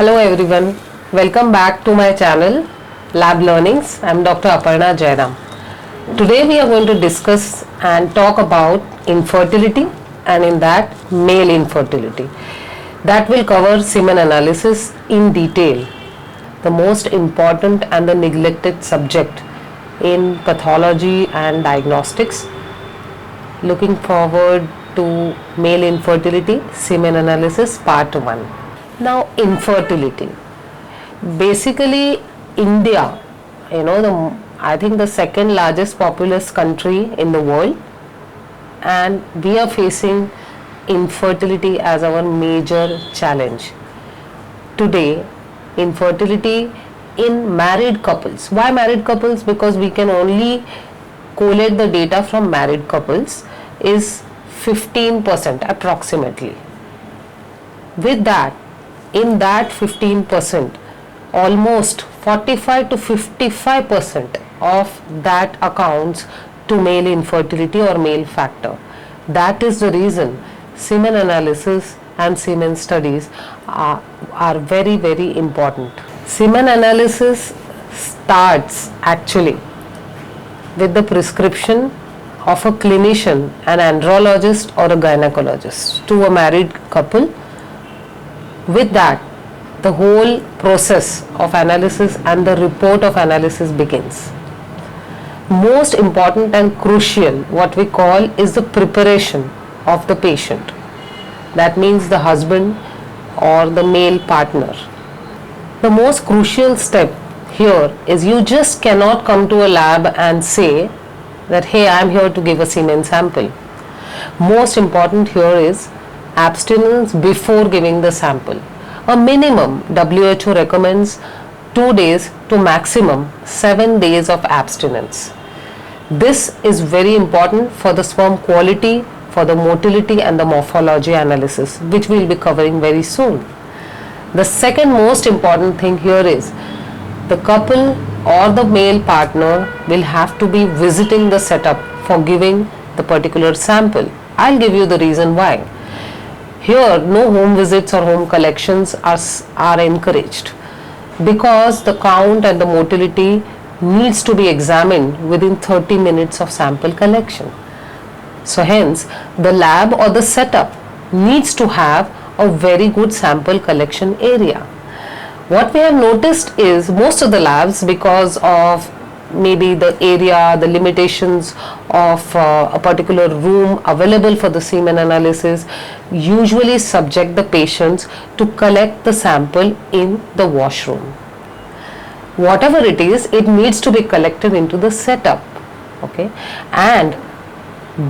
Hello everyone, welcome back to my channel Lab Learnings. I am Dr. Aparna Jairam. Today we are going to discuss and talk about infertility, and in that male infertility. That will cover semen analysis in detail, the most important and the neglected subject in pathology and diagnostics. Looking forward to male infertility, semen analysis part 1. Now infertility. Basically India, I think the second largest populous country in the world, and we are facing infertility as our major challenge. Today, infertility in married couples. Why married couples? Because we can only collate the data from married couples is 15% approximately. With that, in that 15%, almost 45 to 55% of that accounts to male infertility or male factor. That is the reason semen analysis and semen studies are very, very important. Semen analysis starts actually with the prescription of a clinician, an andrologist or a gynecologist to a married couple. With that, the whole process of analysis and the report of analysis begins. Most important and crucial, what we call, is the preparation of the patient. That means the husband or the male partner. The most crucial step here is you just cannot come to a lab and say that, hey, I am here to give a semen sample. Most important here is abstinence before giving the sample. A minimum, WHO recommends 2 days to maximum 7 days of abstinence. This is very important for the sperm quality, for the motility and the morphology analysis, which we will be covering very soon. The second most important thing here is the couple or the male partner will have to be visiting the setup for giving the particular sample. I'll give you the reason why. Here, no home visits or home collections are encouraged because the count and the motility needs to be examined within 30 minutes of sample collection. So hence, the lab or the setup needs to have a very good sample collection area. What we have noticed is most of the labs, because of maybe the area, the limitations of a particular room available for the semen analysis, usually subject the patients to collect the sample in the washroom. Whatever it is, it needs to be collected into the setup, okay, and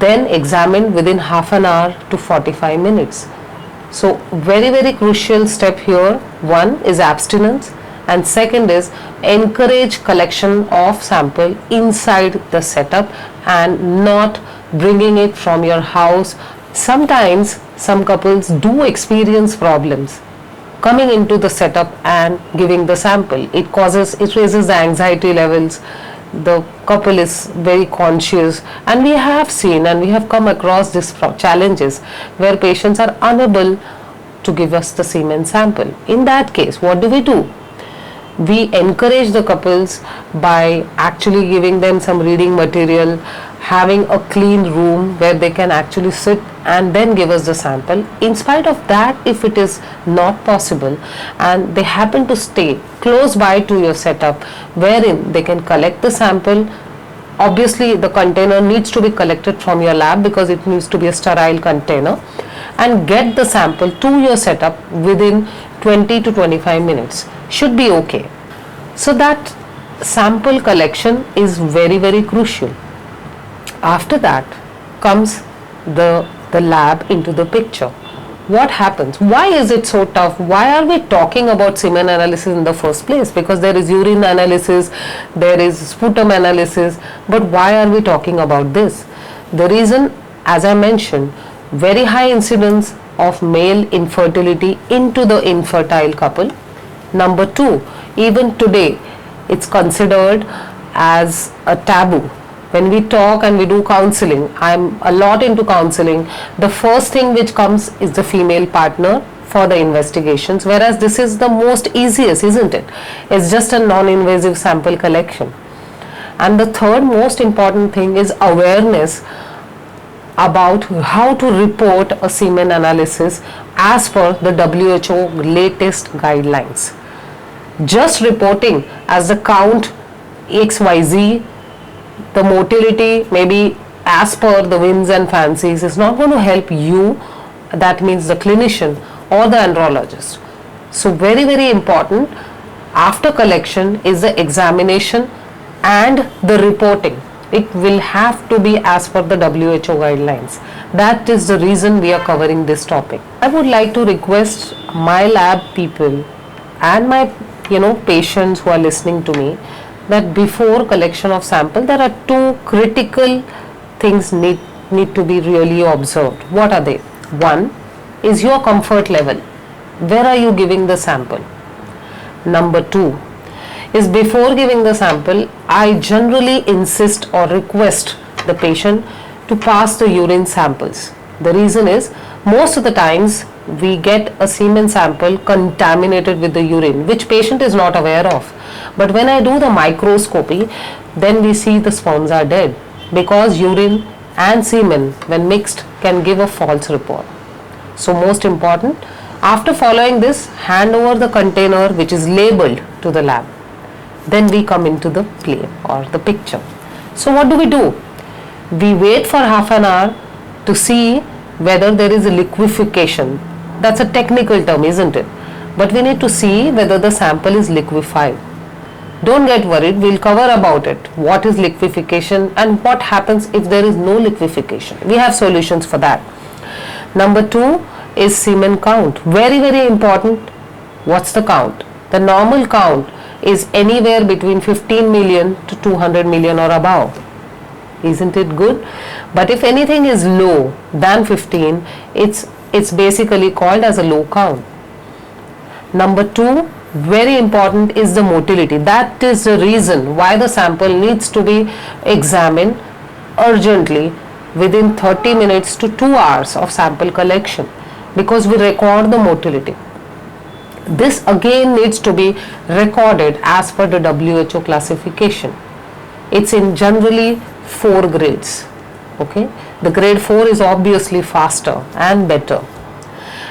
then examined within half an hour to 45 minutes. So very, very crucial step here. One is abstinence, and second is encourage collection of sample inside the setup and not bringing it from your house. Sometimes some couples do experience problems coming into the setup and giving the sample. It raises the anxiety levels. The couple is very conscious, and we have seen and we have come across these challenges where patients are unable to give us the semen sample. In that case, what do? We encourage the couples by actually giving them some reading material, having a clean room where they can actually sit and then give us the sample. In spite of that, if it is not possible and they happen to stay close by to your setup wherein they can collect the sample, obviously the container needs to be collected from your lab because it needs to be a sterile container, and get the sample to your setup within 20 to 25 minutes should be okay. So that sample collection is very, very crucial. After that comes the lab into the picture. What happens? Why is it so tough? Why are we talking about semen analysis in the first place? Because there is urine analysis, there is sputum analysis, but why are we talking about this? The reason, as I mentioned, very high incidence of male infertility into the infertile couple. Number 2, even today it's considered as a taboo. When we talk and we do counseling, I'm a lot into counseling. The first thing which comes is the female partner for the investigations, whereas this is the most easiest, isn't it? It's just a non-invasive sample collection. And the third most important thing is awareness about how to report a semen analysis as per the WHO latest guidelines. Just reporting as the count XYZ, the motility maybe as per the whims and fancies, is not going to help you, that means the clinician or the andrologist. So very, very important after collection is the examination and the reporting. It will have to be as per the WHO guidelines. That is the reason we are covering this topic. I would like to request my lab people and my patients who are listening to me that before collection of sample there are two critical things need to be really observed. What are they? One is your comfort level. Where are you giving the sample? Number two is before giving the sample, I generally insist or request the patient to pass the urine samples. The reason is most of the times we get a semen sample contaminated with the urine, which patient is not aware of. But when I do the microscopy, then we see the sperms are dead, because urine and semen when mixed can give a false report. So most important, after following this, hand over the container which is labeled to the lab. Then we come into the play or the picture. So what do? We wait for half an hour to see whether there is a liquefaction. That's a technical term, isn't it? But we need to see whether the sample is liquefied. Don't get worried, we'll cover about it. What is liquefaction and what happens if there is no liquefaction. We have solutions for that. Number two is semen count. Very, very important. What's the count? The normal count is anywhere between 15 million to 200 million or above. Isn't it good? But if anything is low than 15, it's basically called as a low count. Number two, very important, is the motility. That is the reason why the sample needs to be examined urgently within 30 minutes to 2 hours of sample collection, because we record the motility. This again needs to be recorded as per the WHO classification. It's in generally 4 grades. Okay, the grade 4 is obviously faster and better.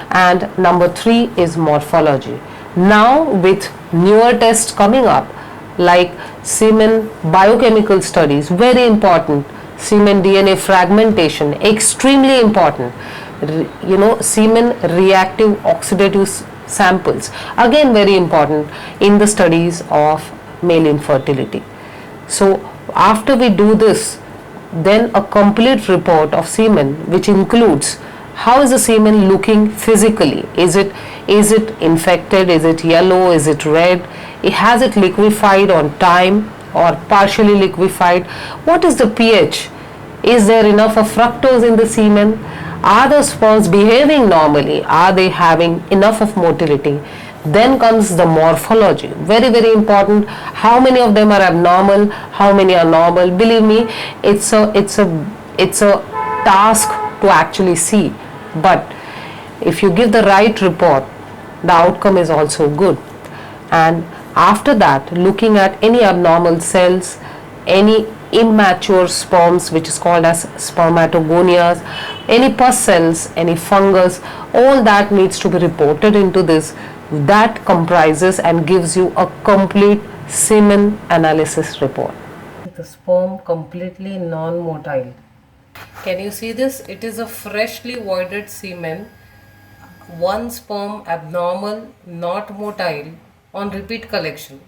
And number 3 is morphology. Now with newer tests coming up like semen biochemical studies, very important, semen DNA fragmentation, extremely important, semen reactive oxidative samples, again very important in the studies of male infertility. So after we do this, then a complete report of semen, which includes how is the semen looking physically, is it infected, is it yellow, is it red, has it liquefied on time or partially liquefied, what is the pH, is there enough of fructose in the semen, are the sperms behaving normally, are they having enough of motility. Then comes the morphology, very, very important. How many of them are abnormal, how many are normal. Believe me, it's a task to actually see, but if you give the right report, the outcome is also good. And after that, looking at any abnormal cells, any immature sperms, which is called as spermatogonias, any pus cells, any fungus, all that needs to be reported into this. That comprises and gives you a complete semen analysis report. The sperm completely non-motile. Can you see this? It is a freshly voided semen. One sperm abnormal, not motile, on repeat collection.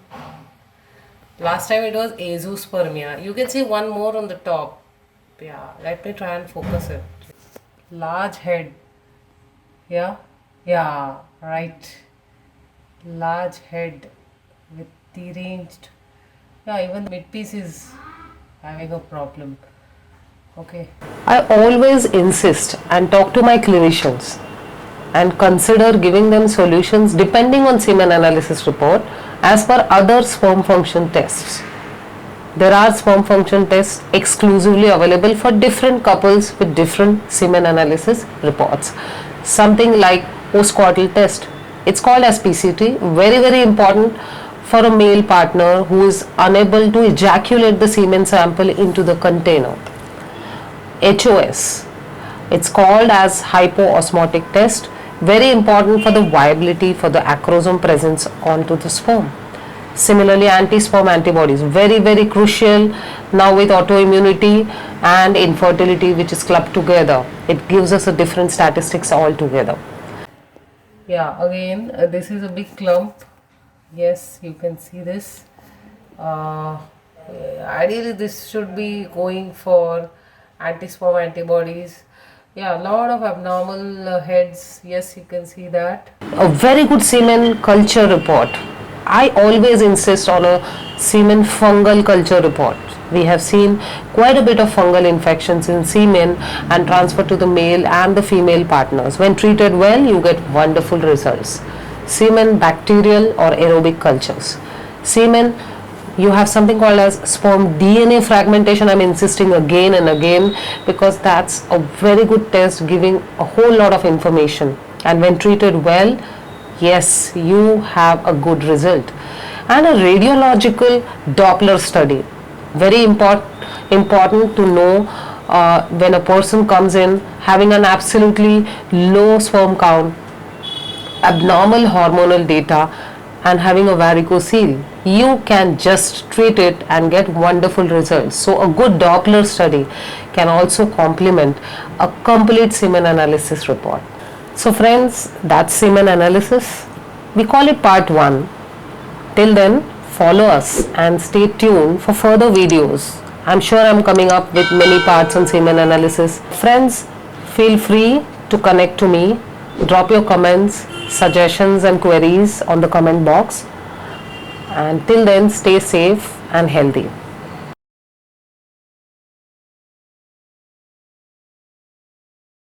Last time it was azoospermia. You can see one more on the top. Yeah, let me try and focus it. Large head. Yeah, right. Large head with deranged. Yeah, even the mid piece is having a problem. Okay. I always insist and talk to my clinicians and consider giving them solutions depending on semen analysis report as per other sperm function tests. There are sperm function tests exclusively available for different couples with different semen analysis reports. Something like postcoital test. It's called as PCT. Very, very important for a male partner who is unable to ejaculate the semen sample into the container. HOS. It's called as hypoosmotic test. Very important for the viability for the acrosome presence onto the sperm. Similarly, anti-sperm antibodies, very, very crucial now with autoimmunity and infertility, which is clubbed together. It gives us a different statistics altogether. Yeah, again, this is a big clump. Yes, you can see this. Ideally, this should be going for anti-sperm antibodies. Yeah, a lot of abnormal heads. Yes, you can see that. A very good semen culture report. I always insist on a semen fungal culture report. We have seen quite a bit of fungal infections in semen and transfer to the male and the female partners. When treated well, you get wonderful results. Semen bacterial or aerobic cultures. Semen, you have something called as sperm DNA fragmentation. I'm insisting again and again because that's a very good test giving a whole lot of information. And when treated well, yes, you have a good result. And a radiological Doppler study, very important to know when a person comes in having an absolutely low sperm count, abnormal hormonal data, and having a varicocele. You can just treat it and get wonderful results. So a good Doppler study can also complement a complete semen analysis report. So friends, that's semen analysis. We call it part 1. Till then, follow us and stay tuned for further videos. I'm sure I'm coming up with many parts on semen analysis. Friends, feel free to connect to me. Drop your comments, suggestions and queries on the comment box. And till then, stay safe and healthy.